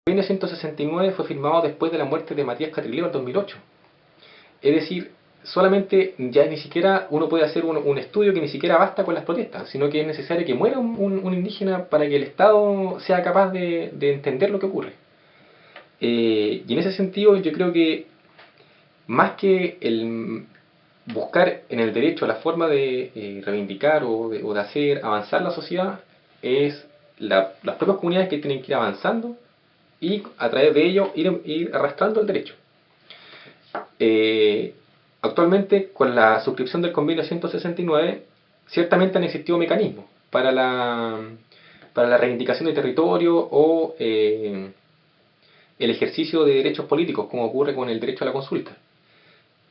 El convenio 169 fue firmado después de la muerte de Matías Catrileo en 2008. Es decir, solamente ya ni siquiera uno puede hacer un estudio que ni siquiera basta con las protestas, sino que es necesario que muera un indígena para que el Estado sea capaz de entender lo que ocurre. Y en ese sentido yo creo que más que el buscar en el derecho la forma de reivindicar o de hacer avanzar la sociedad, es las propias comunidades que tienen que ir avanzando y a través de ello ir arrastrando el derecho. Actualmente, con la suscripción del convenio 169, ciertamente han existido mecanismos para la reivindicación de territorio o el ejercicio de derechos políticos, como ocurre con el derecho a la consulta.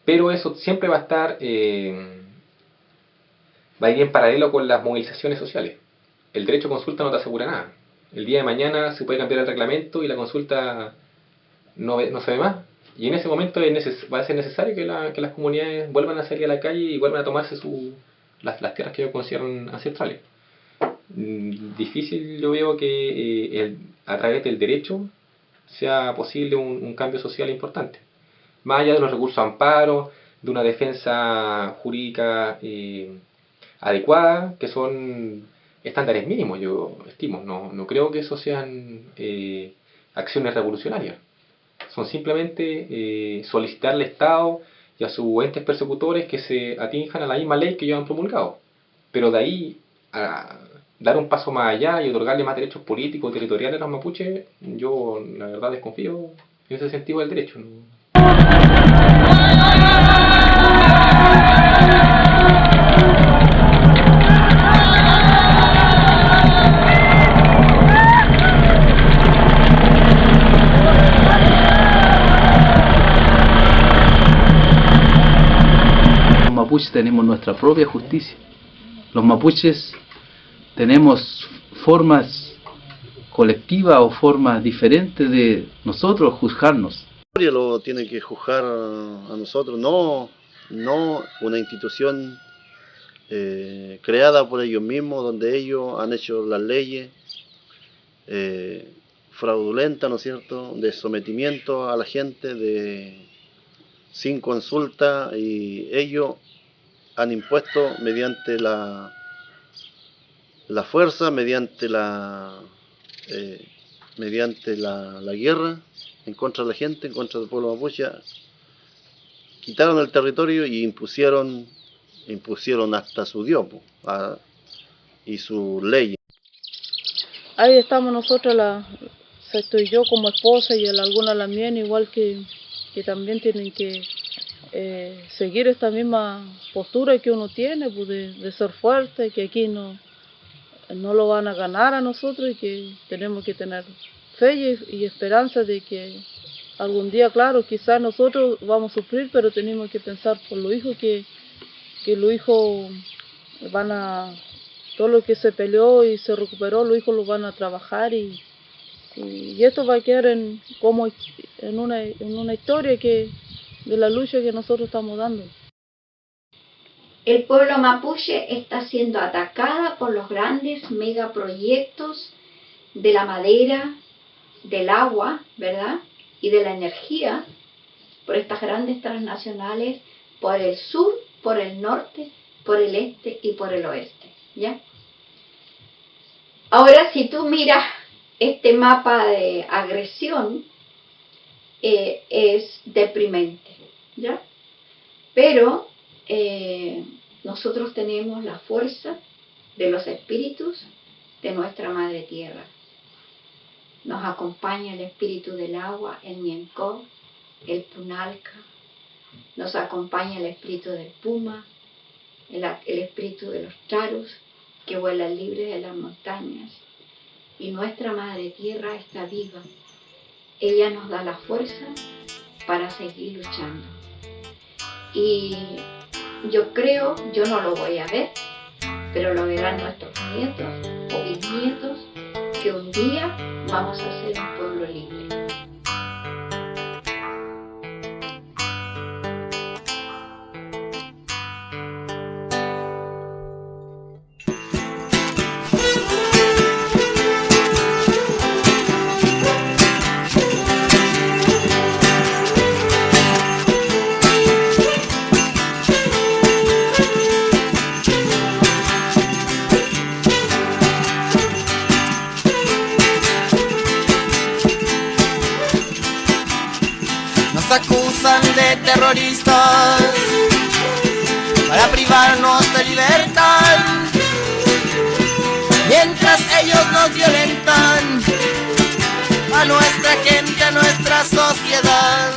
Pero eso siempre va a estar va a ir en paralelo con las movilizaciones sociales. El derecho a consulta no te asegura nada. El día de mañana se puede cambiar el reglamento y la consulta no se ve más. Y en ese momento va a ser necesario que las comunidades vuelvan a salir a la calle y vuelvan a tomarse las tierras que ellos consideran ancestrales. Difícil yo veo que a través del derecho sea posible un cambio social importante. más allá de los recursos de amparo, de una defensa jurídica adecuada, que son estándares mínimos, yo estimo. No creo que eso sean acciones revolucionarias. Son simplemente solicitar al Estado y a sus entes persecutores que se atinjan a la misma ley que ellos han promulgado. Pero de ahí a dar un paso más allá y otorgarle más derechos políticos y territoriales a los mapuches, yo la verdad desconfío en ese sentido del derecho, ¿no? Los mapuches tenemos nuestra propia justicia. Los mapuches tenemos formas colectivas o formas diferentes de nosotros juzgarnos. La historia lo tiene que juzgar a nosotros, no una institución creada por ellos mismos, donde ellos han hecho las leyes fraudulentas, ¿no es cierto?, de sometimiento a la gente, sin consulta, y ellos han impuesto mediante la fuerza, mediante la guerra en contra de la gente, en contra del pueblo mapuche. Quitaron el territorio y impusieron hasta su Dios y su ley. Ahí estamos nosotros, estoy yo como esposa y alguna la mía, igual que también tienen que seguir esta misma postura que uno tiene, pues de ser fuerte, que aquí no lo van a ganar a nosotros y que tenemos que tener fe y esperanza de que algún día, claro, quizás nosotros vamos a sufrir, pero tenemos que pensar por los hijos, que los hijos van a, todo lo que se peleó y se recuperó, los hijos lo van a trabajar y esto va a quedar en una historia de la lucha que nosotros estamos dando. El pueblo mapuche está siendo atacada por los grandes megaproyectos de la madera, del agua, ¿verdad?, y de la energía, por estas grandes transnacionales, por el sur, por el norte, por el este y por el oeste, ¿ya? Ahora, si tú miras este mapa de agresión, es deprimente, ¿ya? Pero nosotros tenemos la fuerza de los espíritus de nuestra Madre Tierra. Nos acompaña el espíritu del agua, el Ñencó, el Punalca. Nos acompaña el espíritu del Puma, el espíritu de los Charus, que vuelan libres en las montañas. Y nuestra Madre Tierra está viva. Ella nos da la fuerza para seguir luchando. Y yo creo, yo no lo voy a ver, pero lo verán nuestros nietos o bisnietos, que un día vamos a ser un pueblo libre. Acusan de terroristas para privarnos de libertad, mientras ellos nos violentan a nuestra gente, a nuestra sociedad,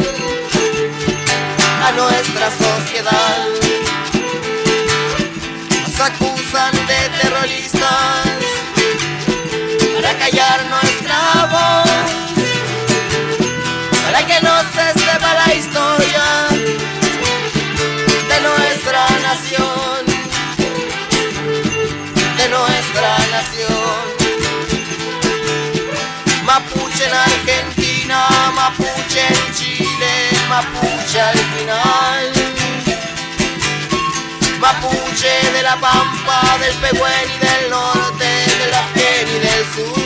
a nuestra sociedad. Nos acusan de terroristas para callar nuestra voz, para que no se sepa la historia de nuestra nación, de nuestra nación. Mapuche en Argentina, mapuche en Chile, mapuche al final. Mapuche de la Pampa, del Pehuen y del norte, del Ajen y del sur.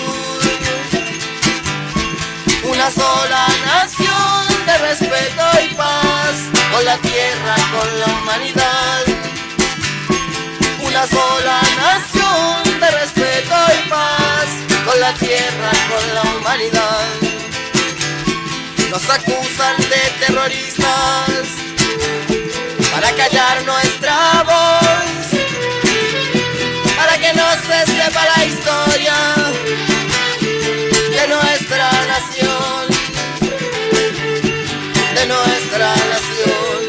Una sola nación de respeto y paz, con la tierra, con la humanidad. Una sola nación de respeto y paz, con la tierra, con la humanidad. Nos acusan de terroristas para callar nuestra voz, para que no se sepa la historia de nuestra nación, de nuestra nación.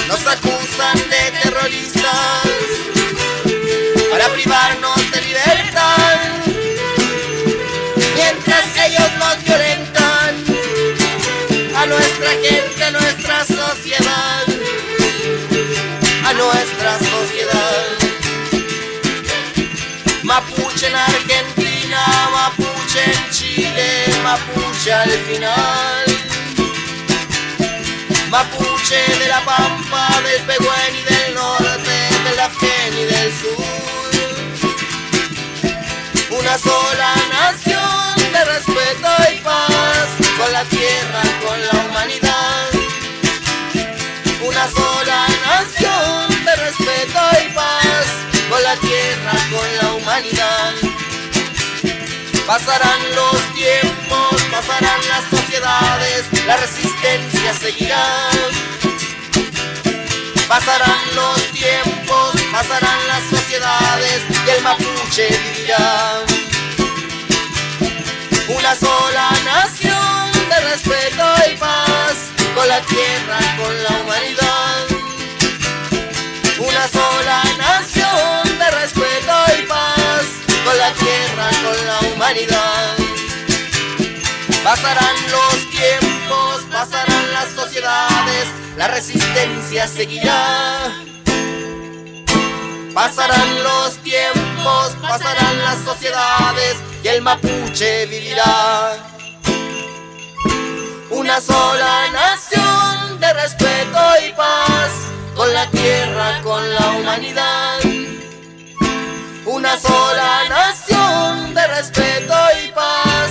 Nos acusan de terroristas para privarnos de libertad, mientras ellos nos violentan a nuestra gente, a nuestra sociedad, a nuestra sociedad. Mapuche en Argentina, mapuche en Chile, mapuche al final. Mapuche de la Pampa, del Pehuen y del norte, del Afgen y del sur. Una sola nación de respeto y paz, con la tierra, con la humanidad. Una sola nación de respeto y paz, con la tierra, con la humanidad. Pasarán los tiempos, pasarán las sociedades, la resistencia seguirá. Pasarán los tiempos, pasarán las sociedades y el mapuche vivirá. Una sola nación de respeto y paz, con la tierra, con la humanidad. Una sola nación de respeto y paz, con la tierra, con la humanidad. Pasarán los tiempos, pasarán las sociedades, la resistencia seguirá. Pasarán los tiempos, pasarán las sociedades y el mapuche vivirá. Una sola nación de respeto y paz, con la tierra, con la humanidad. Una sola nación de respeto y paz,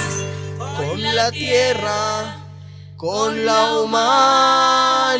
con la tierra, con la humanidad.